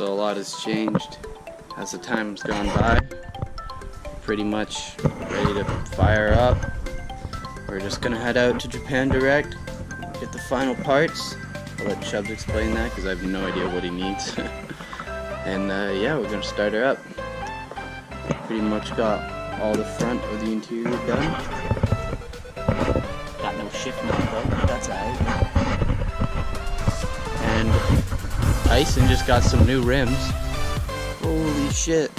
So a lot has changed as the time's gone by. Pretty much ready to fire up. We're just gonna head out to Japan Direct, get the final parts. I'll let Chubbs explain that because I have no idea what he needs. And yeah, we're gonna start her up. Pretty much got all the front of the interior done. Got no shift knob though, that's alright. And Tyson just got some new rims. Holy shit.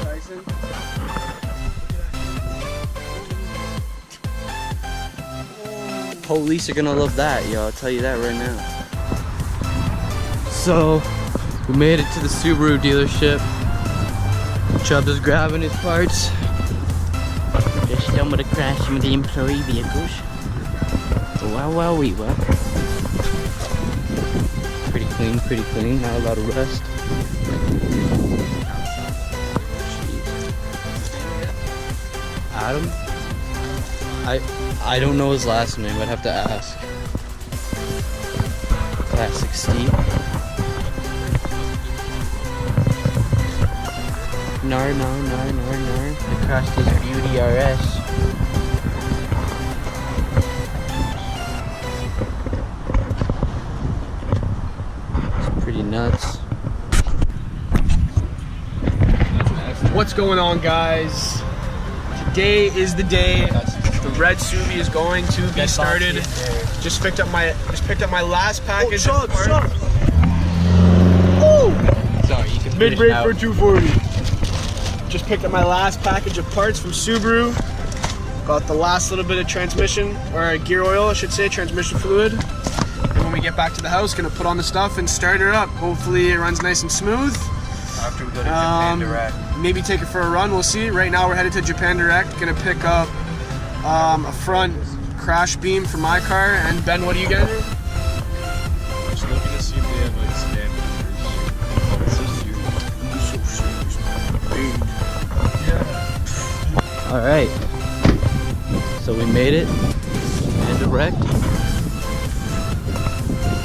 Tyson. Police are gonna love that, yo, I'll tell you that right now. So, we made it to the Subaru dealership. Chubbs is grabbing his parts. Just done with a crash with the employee vehicles. Wow, wow, wee, wow. Pretty clean, not a lot of rust. Adam? I don't know his last name, I'd have to ask. Classic Steve. Nar. I crashed his WRX. It's pretty nuts. What's going on, guys? Today is the day. The red Subi is going to be started. Just picked up my last package. Oh, Chubbs. Sorry, you can mid-brake for 240. Just picked up my last package of parts from Subaru. Got the last little bit of transmission, or gear oil, I should say, transmission fluid. And when we get back to the house, gonna put on the stuff and start her up. Hopefully it runs nice and smooth. After we go to Japan Direct. Maybe take it for a run, we'll see. Right now we're headed to Japan Direct. Gonna pick up a front crash beam for my car. And Ben, what are you getting? Just looking to see if they have like stand. Alright. So we made it. Japan Direct.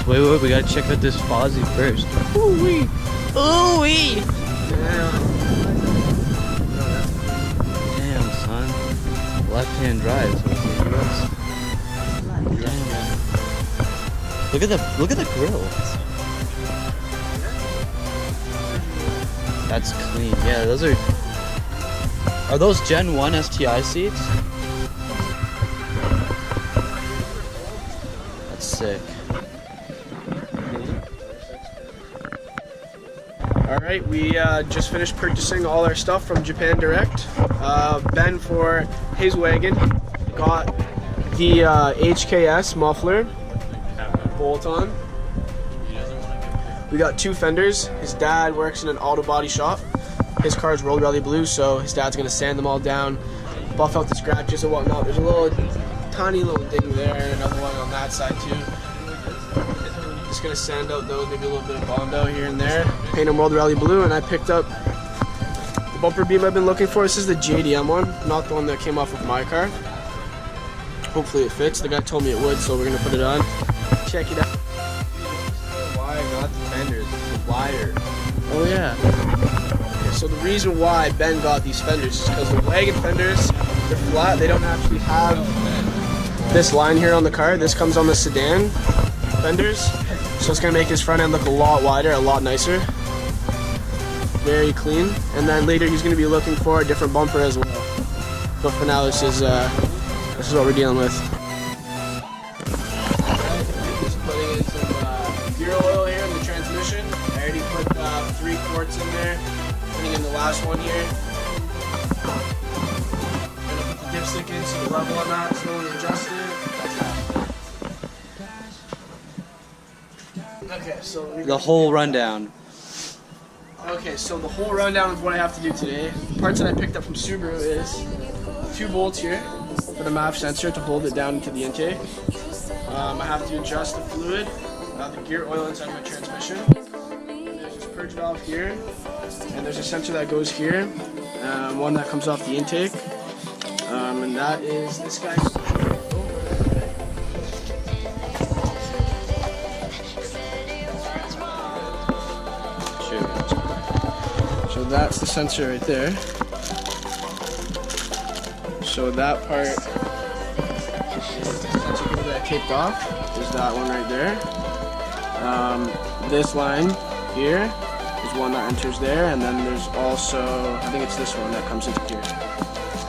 Wait, we gotta check out this Fozzie first. Ooh-wee! Ooh-wee! Damn, son. Left-hand drive, so it's Damn. Look at the grill. That's clean. Yeah, those are those Gen 1 STI seats? That's sick. Alright, we just finished purchasing all our stuff from Japan Direct. Ben, for his wagon, got the HKS muffler bolt on. We got 2 fenders. His dad works in an auto body shop. His car's Road Rally Blue, so his dad's gonna sand them all down, buff out the scratches and whatnot. There's a little tiny little ding there and another one on that side too. Just gonna sand out those, maybe a little bit of Bondo here and there. Paint them World Rally Blue, and I picked up the bumper beam I've been looking for. This is the JDM one, not the one that came off of my car. Hopefully it fits. The guy told me it would, so we're gonna put it on. Check it out. Why I got the fenders, the wider. Oh yeah. Okay, so the reason why Ben got these fenders is because the wagon fenders, they're flat. They don't actually have this line here on the car. This comes on the sedan fenders. So it's gonna make his front end look a lot wider, a lot nicer. Very clean. And then later he's gonna be looking for a different bumper as well. But for now, this is what we're dealing with. Just putting in some gear oil here in the transmission. I already put 3 quarts in there. Putting in the last one here. Gonna put the dipstick in so the level on that slowly adjusted. Okay, so The whole rundown. Okay, so the whole rundown of what I have to do today. The parts that I picked up from Subaru is 2 bolts here for the MAF sensor to hold it down into the intake. I have to adjust the fluid, the gear oil inside my transmission. And there's this purge valve here, and there's a sensor that goes here, one that comes off the intake, and that is this guy. that's the sensor right there. So that part, the sensor that I taped off, is that one right there. This line here is one that enters there, and then there's also, I think it's this one that comes into here.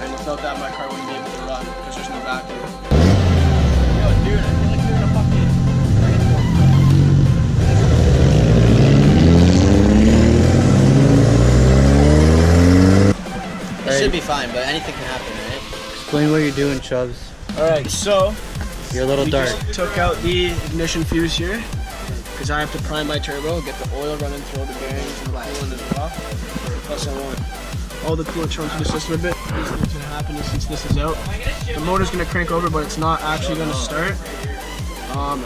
And without that, my car wouldn't be able to run because there's no vacuum. Yo, dude, I feel like you're in a fucking... It should be fine, but anything can happen, right? Explain what you're doing, Chubbs. Alright, so You're a little we dark. just took out the ignition fuse here because I have to prime my turbo, get the oil running through all the bearings and the coolant as well. Plus I want all the coolant thrown through the system a bit. Basically what's going to happen is since this is out, the motor's going to crank over, but it's not actually going to start.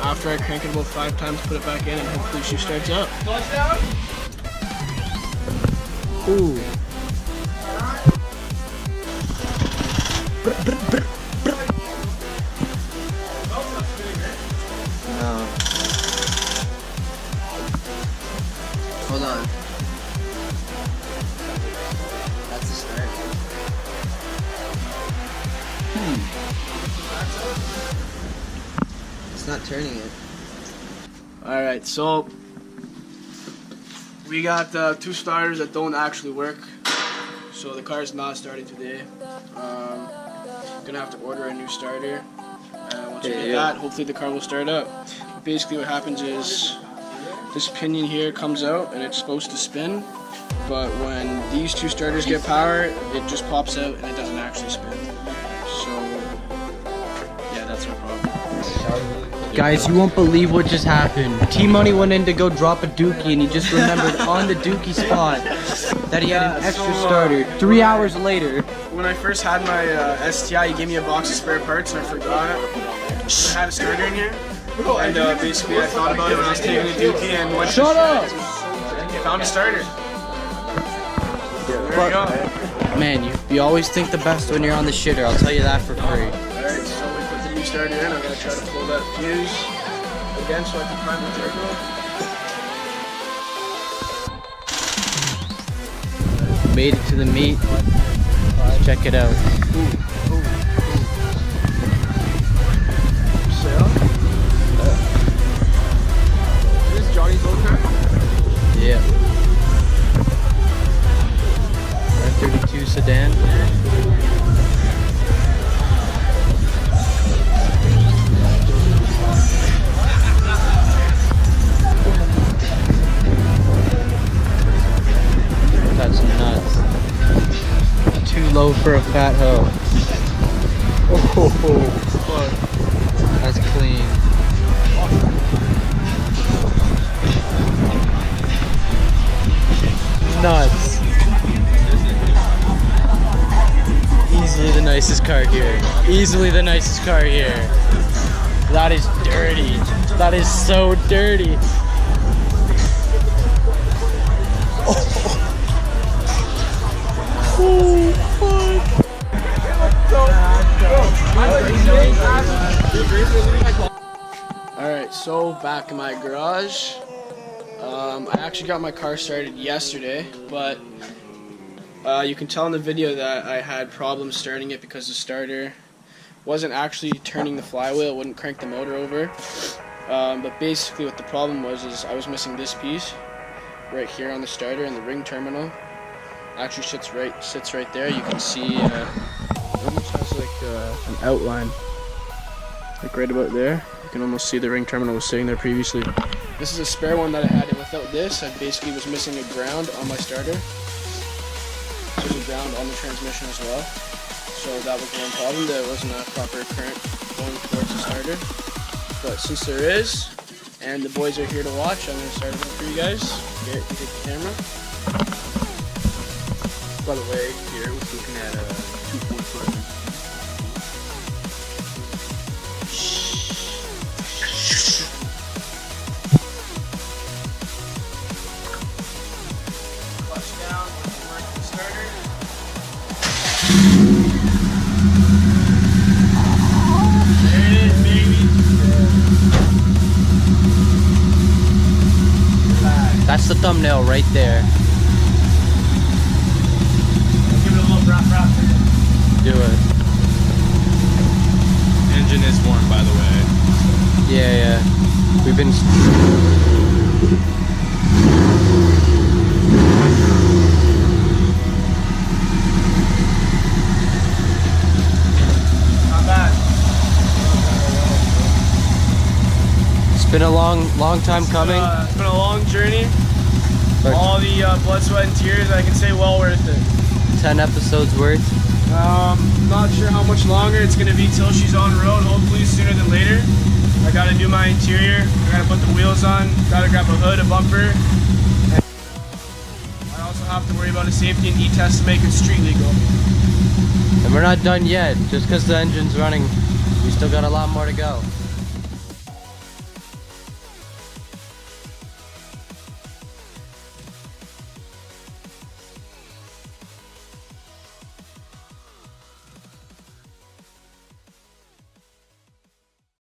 After I crank it about 5 times, put it back in, and hopefully she starts up. Ooh. No. Hold on. That's the start. It's not turning it. Alright, so we got 2 starters that don't actually work. So the car's not starting today. Gonna have to order a new starter. Once we get that, hopefully the car will start up. Basically what happens is this pinion here comes out and it's supposed to spin, but when these 2 starters get power, it just pops out and it doesn't actually spin. So yeah, that's our problem. Guys, you won't believe what just happened. T-Money went in to go drop a dookie and he just remembered on the dookie spot that he had an extra starter. 3 hours later. When I first had my STI, he gave me a box of spare parts and I forgot it. I had a starter in here. And basically I thought about it when I was taking a dookie and went Shut up! found a starter. There we go. Man, you always think the best when you're on the shitter, I'll tell you that for free. Alright, so we put the new starter in. I'm going to try to pull that fuse again so I can prime the turbo. Made it to the meet. Let's check it out. Is this Johnny's old car? Yeah. 32 sedan. That's nuts. Too low for a fat hoe. Oh, fuck. That's clean. Nuts. Easily the nicest car here. Easily the nicest car here. That is dirty. That is so dirty. Oh, fuck. Alright, so back in my garage. I actually got my car started yesterday, but you can tell in the video that I had problems starting it because the starter wasn't actually turning the flywheel, it wouldn't crank the motor over. But basically what the problem was is I was missing this piece right here on the starter, and the ring terminal actually sits right there. You can see it almost has like an outline, like right about there. You can almost see the ring terminal was sitting there previously. This is a spare one that I had, and without this, I basically was missing a ground on my starter. So there's a ground on the transmission as well. So that was one problem, there wasn't a proper current going towards the starter. But since there is, and the boys are here to watch, I'm going to start it up for you guys. Garrett, you take the camera. By the way, here was looking at a 2.4. Clutch down, work the starter. There it is, baby. That's the thumbnail right there. do it. Engine is warm, by the way. Yeah. We've been. Not bad. It's been a long time coming. It's been a long journey. But All the blood, sweat, and tears, I can say well worth it. 10 episodes worth. Not sure how much longer it's going to be till she's on road, hopefully sooner than later. I got to do my interior, I got to put the wheels on, got to grab a hood, a bumper. And I also have to worry about a safety and E-test to make it street legal. And we're not done yet. Just because the engine's running, we still got a lot more to go.